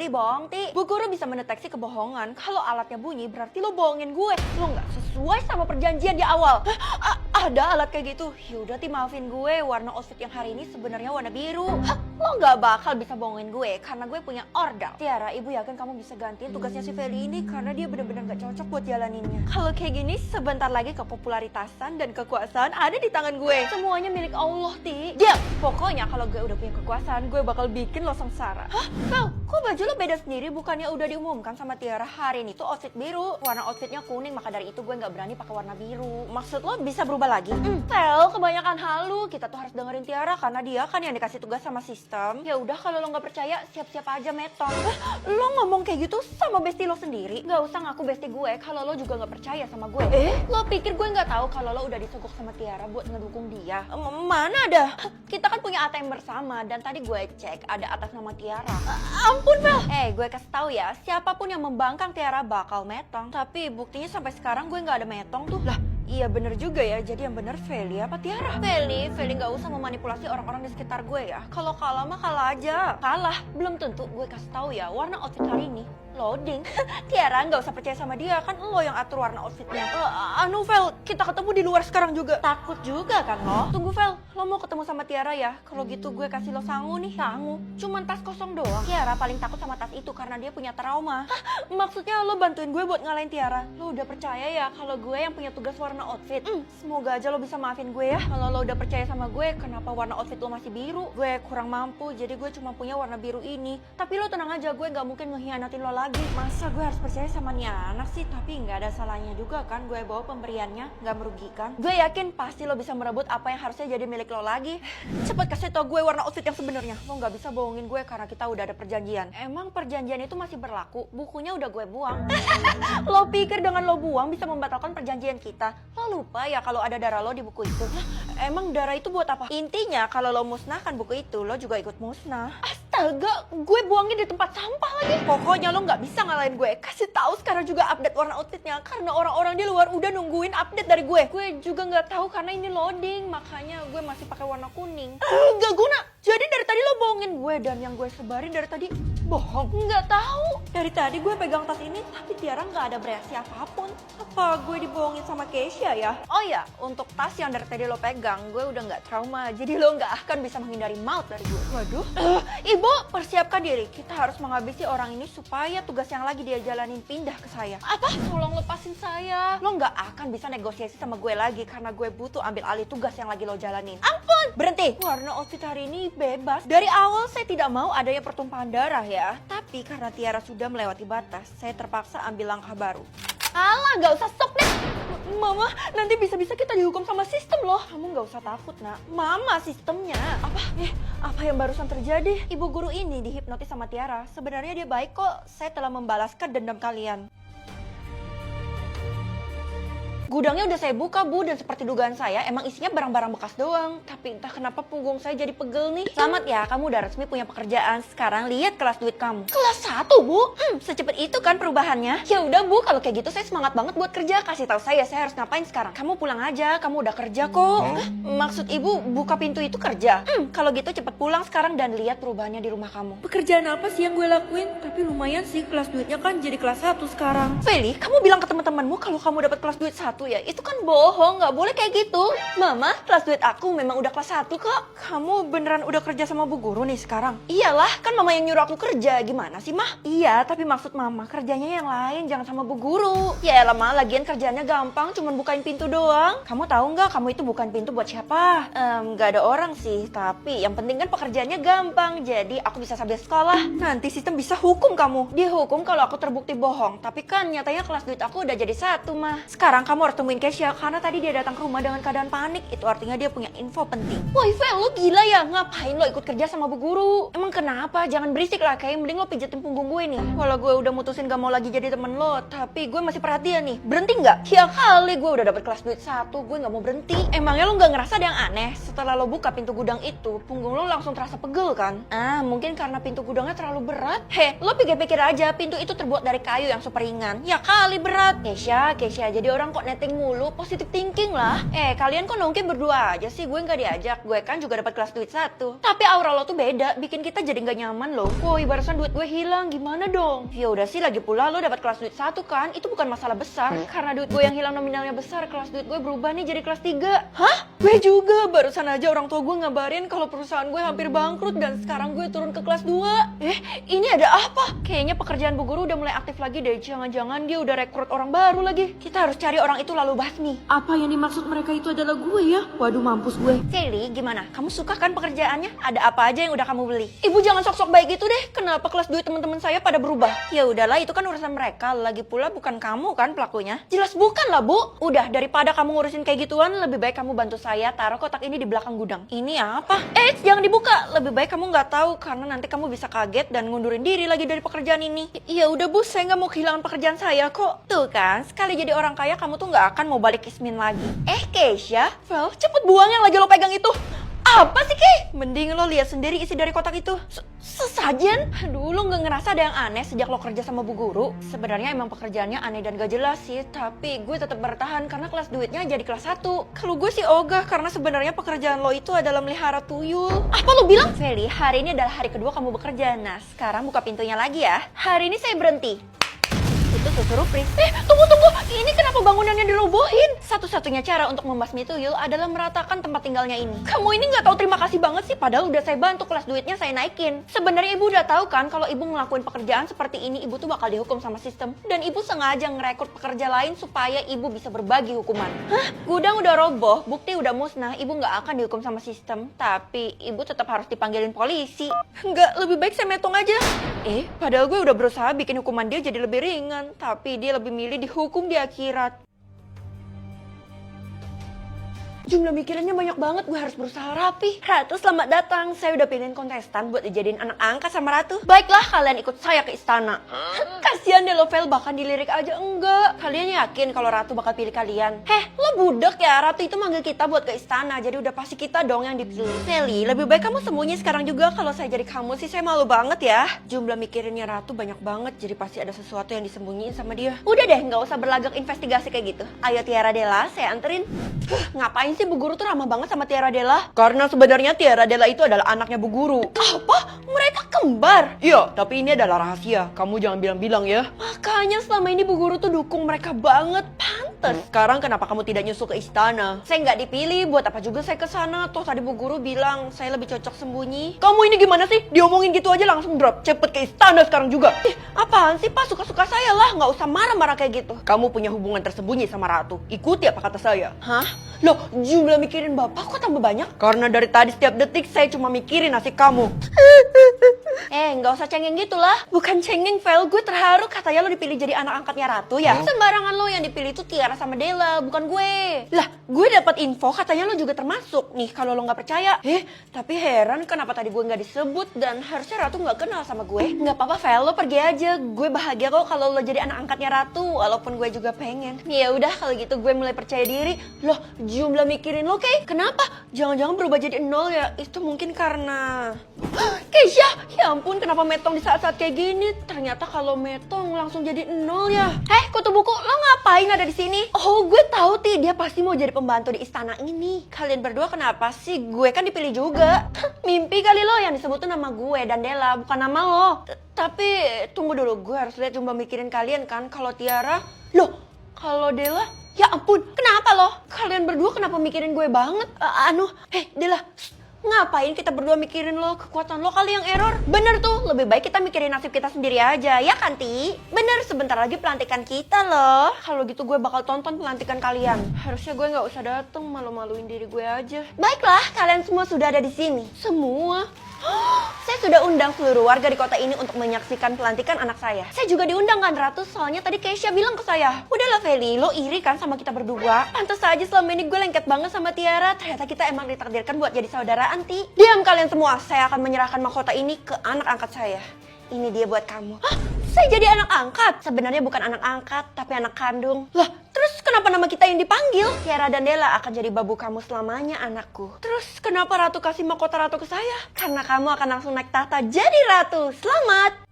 Ti bohong, Ti. Bu Guru bisa mendeteksi kebohongan. Kalau alatnya bunyi berarti lo bohongin gue. Lo nggak sesuai sama perjanjian di awal. Ada alat kayak gitu? Yaudah Ti, maafin gue. Warna outfit yang hari ini sebenarnya warna biru. Lo nggak bakal bisa bohongin gue karena gue punya ordal. Tiara, ibu yakin kamu bisa gantiin tugasnya si Feli ini karena dia benar-benar nggak cocok buat jalaninnya. Kalau kayak gini, sebentar lagi kepopularitasan dan kekuasaan ada di tangan gue. Semuanya milik Allah, Ti. Diam! Pokoknya kalau gue udah punya kekuasaan, gue bakal bikin lo sengsara. Hah? Fel, kok baju lo beda sendiri? Bukannya udah diumumkan sama Tiara hari ini tuh outfit biru. Warna outfitnya kuning, maka dari itu gue nggak berani pakai warna biru. Maksud lo bisa berubah lagi? Fel, kebanyakan halu. Kita tuh harus dengerin Tiara karena dia kan yang dikasih tugas sama sistem. Ya udah, kalau lo nggak percaya, siap-siap aja metong. Lo ngomong kayak gitu sama bestie lo sendiri? Nggak usah ngaku bestie gue kalau lo juga nggak percaya sama gue. Lo pikir gue nggak tahu kalau lo udah disogok sama Tiara buat ngedukung dia? Mana ada? Kita kan punya ATM bersama dan tadi gue cek ada atas nama Tiara. Ampun, Fel. Gue kasih tahu ya, siapapun yang membangkang Tiara bakal metong. Tapi buktinya sampai sekarang gue nggak ada metong tuh. Lah, iya bener juga ya, jadi yang bener Feli apa Tiara? Feli nggak usah memanipulasi orang-orang di sekitar gue ya. Kalau kalah mah kalah aja. Kalah, belum tentu. Gue kasih tahu ya, warna outfit hari ini loading. Tiara nggak usah percaya sama dia, kan lo yang atur warna outfitnya. Fel, kita ketemu di luar sekarang juga. Takut juga kan lo? Tunggu Fel, lo mau ketemu sama Tiara ya? Kalau gitu gue kasih lo sangu nih. Sangu? Cuman tas kosong doang. Tiara paling takut sama tas itu karena dia punya trauma. Maksudnya lo bantuin gue buat ngalahin Tiara? Lo udah percaya ya kalau gue yang punya tugas warna outfit? Semoga aja lo bisa maafin gue ya. Kalau lo udah percaya sama gue, kenapa warna outfit lo masih biru? Gue kurang mampu, jadi gue cuma punya warna biru ini. Tapi lo tenang aja, gue nggak mungkin ngehianatin lo lagi. Masa gue harus percaya sama nih anak sih? Tapi nggak ada salahnya juga kan gue bawa pemberiannya, nggak merugikan. Gue yakin pasti lo bisa merebut apa yang harusnya jadi milik lo lagi. Cepet kasih tau gue warna outfit yang sebenarnya. Lo nggak bisa bohongin gue karena kita udah ada perjanjian. Emang perjanjian itu masih berlaku? Bukunya udah gue buang. Lo pikir dengan lo buang bisa membatalkan perjanjian kita? Lo lupa ya kalau ada darah lo di buku itu? Emang darah itu buat apa? Intinya kalau lo musnahkan buku itu, lo juga ikut musnah. Astaga, gue buangnya di tempat sampah lagi. Pokoknya lo nggak bisa ngalahin gue. Kasih tahu sekarang juga update warna outfitnya karena orang-orang di luar udah nungguin update dari gue. Gue juga nggak tahu karena ini loading, makanya gue masih pakai warna kuning. Gak guna. Jadi dari tadi lo bohongin gue dan yang gue sebarin dari tadi bohong. Nggak tahu. Dari tadi gue pegang tas ini tapi Tiara nggak ada bereaksi apapun. Apa gue dibohongin sama Keisha ya? Oh ya, untuk tas yang dari tadi lo pegang, gue udah nggak trauma. Jadi lo nggak akan bisa menghindari maut dari gue. Waduh. Ibu, persiapkan diri. Kita harus menghabisi orang ini supaya tugas yang lagi dia jalanin pindah ke saya. Apa? Tolong lepasin saya. Lo nggak akan bisa negosiasi sama gue lagi karena gue butuh ambil alih tugas yang lagi lo jalanin. Ampun! Berhenti! Warna outfit hari ini bebas. Dari awal saya tidak mau adanya pertumpahan darah ya. Tapi karena Tiara sudah melewati batas, saya terpaksa ambil langkah baru. Alah, nggak usah stop deh. Mama, nanti bisa-bisa kita dihukum sama sistem loh. Kamu nggak usah takut, nak. Mama sistemnya. Apa yang barusan terjadi? Ibu guru ini dihipnotis sama Tiara. Sebenarnya dia baik kok. Saya telah membalaskan dendam kalian. Gudangnya udah saya buka, Bu, dan seperti dugaan saya, emang isinya barang-barang bekas doang. Tapi entah kenapa punggung saya jadi pegel nih. Selamat ya, kamu udah resmi punya pekerjaan. Sekarang lihat kelas duit kamu. Kelas 1, Bu? Secepat itu kan perubahannya? Ya udah, Bu, kalau kayak gitu saya semangat banget buat kerja. Kasih tahu saya harus ngapain sekarang. Kamu pulang aja, kamu udah kerja kok. Maksud Ibu, buka pintu itu kerja? Kalau gitu cepet pulang sekarang dan lihat perubahannya di rumah kamu. Pekerjaan apa sih yang gue lakuin? Tapi lumayan sih, kelas duitnya kan jadi kelas 1 sekarang. Feli, kamu bilang ke teman-temanmu kalau kamu dapat kelas duit 1 ya, itu kan bohong, nggak boleh kayak gitu. Mama, kelas duit aku memang udah kelas 1 kok. Kamu beneran udah kerja sama Bu Guru nih sekarang? Iyalah, kan Mama yang nyuruh aku kerja. Gimana sih, Mah? Iya, tapi maksud Mama kerjanya yang lain, jangan sama Bu Guru. Ya elah, Ma, lagian kerjanya gampang, cuman bukain pintu doang. Kamu tahu nggak, kamu itu bukan pintu buat siapa? Nggak ada orang sih, tapi yang penting kan pekerjaannya gampang. Jadi aku bisa sambil sekolah. Nanti sistem bisa hukum kamu. Dihukum kalau aku terbukti bohong. Tapi kan nyatanya kelas duit aku udah jadi 1, Mah. Sekarang kamu harus temuin Keisha karena tadi dia datang ke rumah dengan keadaan panik. Itu artinya dia punya info penting. Woi Fel, lo gila ya? Ngapain lo ikut kerja sama Bu Guru? Emang kenapa? Jangan berisik lah, kayak mending lo pijetin punggung gue nih. Walau gue udah mutusin gak mau lagi jadi temen lo, tapi gue masih perhatian nih. Berhenti nggak? Ya kali gue udah dapet kelas duit 1, gue nggak mau berhenti. Emangnya lo nggak ngerasa ada yang aneh? Setelah lo buka pintu gudang itu, punggung lo langsung terasa pegel kan? Mungkin karena pintu gudangnya terlalu berat. Lo pikir-pikir aja, pintu itu terbuat dari kayu yang super ringan. Ya kali berat. Keisha, jadi orang kok netting mulu, positive thinking lah. Kalian kok nongki berdua aja sih? Gue nggak diajak. Gue kan juga dapat kelas duit 1. Tapi aura lo tuh beda, bikin kita jadi nggak nyaman loh. Woi, barusan duit gue hilang, gimana dong? Ya udah sih, lagi pula lo dapat kelas duit 1 kan? Itu bukan masalah besar. Karena duit gue yang hilang nominalnya besar, kelas duit gue berubah nih jadi kelas 3. Hah? Gue juga. Barusan aja orang tua gue ngabarin kalau perusahaan gue hampir bangkrut dan sekarang gue turun ke kelas 2. Ini ada apa? Kayaknya pekerjaan Bu Guru udah mulai aktif lagi deh. Jangan-jangan dia udah rekrut orang baru lagi. Kita harus cari orang itu lalu basmi. Apa yang dimaksud mereka itu adalah gue ya? Waduh, mampus gue. Kelly, gimana? Kamu suka kan pekerjaannya? Ada apa aja yang udah kamu beli? Ibu jangan sok-sok baik gitu deh. Kenapa kelas duit teman-teman saya pada berubah? Ya udahlah, itu kan urusan mereka. Lagi pula bukan kamu kan pelakunya. Jelas bukan lah, Bu. Udah, daripada kamu ngurusin kayak gituan, lebih baik kamu bantu saya taruh kotak ini di belakang gudang. Ini apa? Jangan dibuka. Lebih baik kamu nggak tahu karena nanti kamu bisa kaget dan ngundurin diri lagi dari pekerjaan ini. Ya udah, Bu, saya nggak mau kehilangan pekerjaan saya kok. Tuh kan, sekali jadi orang kaya kamu tuh nggak akan mau balik Ismin lagi. Keisha, Vel, cepet buang yang lagi lo pegang itu. Apa sih, Kay? Mending lo lihat sendiri isi dari kotak itu. Sesajen? Aduh, lo gak ngerasa ada yang aneh sejak lo kerja sama Bu Guru? Sebenarnya emang pekerjaannya aneh dan gak jelas sih, tapi gue tetap bertahan karena kelas duitnya jadi kelas 1. Kalau gue sih ogah karena sebenarnya pekerjaan lo itu adalah melihara tuyul. Apa lo bilang? Feli, hari ini adalah hari kedua kamu bekerja. Nah, sekarang buka pintunya lagi ya. Hari ini saya berhenti. Itu surprise. Tunggu. Ini kenapa bangunannya dirobohin? Satu-satunya cara untuk membasmi tuyul adalah meratakan tempat tinggalnya ini. Kamu ini nggak tahu terima kasih banget sih, padahal udah saya bantu kelas duitnya saya naikin. Sebenarnya ibu udah tahu kan kalau ibu ngelakuin pekerjaan seperti ini, ibu tuh bakal dihukum sama sistem. Dan ibu sengaja ngerekrut pekerja lain supaya ibu bisa berbagi hukuman. Hah? Gudang udah roboh, bukti udah musnah, ibu nggak akan dihukum sama sistem. Tapi ibu tetap harus dipanggilin polisi. Nggak, lebih baik saya metong aja. Padahal gue udah berusaha bikin hukuman dia jadi lebih ringan. Tapi dia lebih milih dihukum di akhirat. Jumlah mikirannya banyak banget, gue harus berusaha rapi. Ratu, selamat datang. Saya udah pilihin kontestan buat dijadiin anak angkat sama Ratu. Baiklah, kalian ikut saya ke istana. Kasian deh lo, Vel, bahkan dilirik aja enggak. Kalian yakin kalau Ratu bakal pilih kalian? Lo budak ya, Ratu itu manggil kita buat ke istana, jadi udah pasti kita dong yang dipilih. Feli, lebih baik kamu sembunyi sekarang juga. Kalau saya jadi kamu sih, saya malu banget ya. Jumlah mikirinnya Ratu banyak banget, jadi pasti ada sesuatu yang disembunyiin sama dia. Udah deh, nggak usah berlagak investigasi kayak gitu. Ayo Tiara Della, saya anterin. Ngapain sih Bu Guru tuh ramah banget sama Tiara Della? Karena sebenarnya Tiara Della itu adalah anaknya Bu Guru. Apa? Mereka kembar? Iya, tapi ini adalah rahasia. Kamu jangan bilang-bilang ya. Makanya selama ini Bu Guru tuh dukung mereka banget. Pantes. Sekarang kenapa kamu tidak nyusul ke istana? Saya nggak dipilih, buat apa juga saya ke sana? Toh tadi Bu Guru bilang saya lebih cocok sembunyi. Kamu ini gimana sih? Diomongin gitu aja langsung drop. Cepet ke istana sekarang juga. Apaan sih, Pak? Suka-suka saya lah. Nggak usah marah-marah kayak gitu. Kamu punya hubungan tersembunyi sama Ratu. Ikuti apa kata saya. Hah? Loh, jumlah mikirin Bapak kok tambah banyak? Karena dari tadi setiap detik saya cuma mikirin nasib kamu. Nggak usah cengeng gitu lah. Bukan cengeng, Vel. Gue terharu katanya lo dipilih jadi anak angkatnya Ratu ya. Sembarangan lo, yang dipilih itu Tiara sama Della, bukan gue. Lah, gue dapat info katanya lo juga termasuk. Nih, kalau lo nggak percaya. Tapi heran kenapa tadi gue nggak disebut dan harusnya Ratu nggak kenal sama gue. Nggak apa-apa, Vel. Lo pergi aja. Gue bahagia kok kalau lo jadi anak angkatnya Ratu, walaupun gue juga pengen. Ya udah, kalau gitu gue mulai percaya diri. Loh, jumlah mikirin lo, Kay. Kenapa? Jangan-jangan berubah jadi 0 ya? Itu mungkin karena... Keisha, ya ampun, kenapa metong di saat-saat kayak gini? Ternyata kalau metong langsung jadi 0 ya. Kutu buku, lo ngapain ada di sini? Oh, gue tahu dia pasti mau jadi pembantu di istana ini. Kalian berdua kenapa sih? Gue kan dipilih juga. Mimpi kali lo, yang disebut tuh nama gue dan Della, bukan nama lo. Tapi tunggu dulu, gue harus lihat cuma mikirin kalian kan. Kalau Tiara, loh, kalau Della, ya ampun, kenapa lo? Kalian berdua kenapa mikirin gue banget? Della, ngapain kita berdua mikirin lo? Kekuatan lo kali yang error. Bener tuh, lebih baik kita mikirin nasib kita sendiri aja, ya kan, Ti? Bener, sebentar lagi pelantikan kita loh. Kalau gitu gue bakal tonton pelantikan kalian. Harusnya gue nggak usah dateng, malu-maluin diri gue aja. Baiklah, kalian semua sudah ada di sini. Semua? Saya sudah undang seluruh warga di kota ini untuk menyaksikan pelantikan anak saya. Saya juga diundang kan, Ratu, soalnya tadi Keisha bilang ke saya. Udahlah, Feli, lo iri kan sama kita berdua? Pantes aja selama ini gue lengket banget sama Tiara. Ternyata kita emang ditakdirkan buat jadi saudaraan, Ti. Diam kalian semua, saya akan menyerahkan mahkota ini ke anak angkat saya. Ini dia buat kamu. Hah? Saya jadi anak angkat? Sebenarnya bukan anak angkat, tapi anak kandung. Lah, terus kenapa nama kita yang dipanggil? Tiara dan Della akan jadi babu kamu selamanya, anakku. Terus kenapa Ratu kasih mahkota Ratu ke saya? Karena kamu akan langsung naik tahta jadi Ratu. Selamat!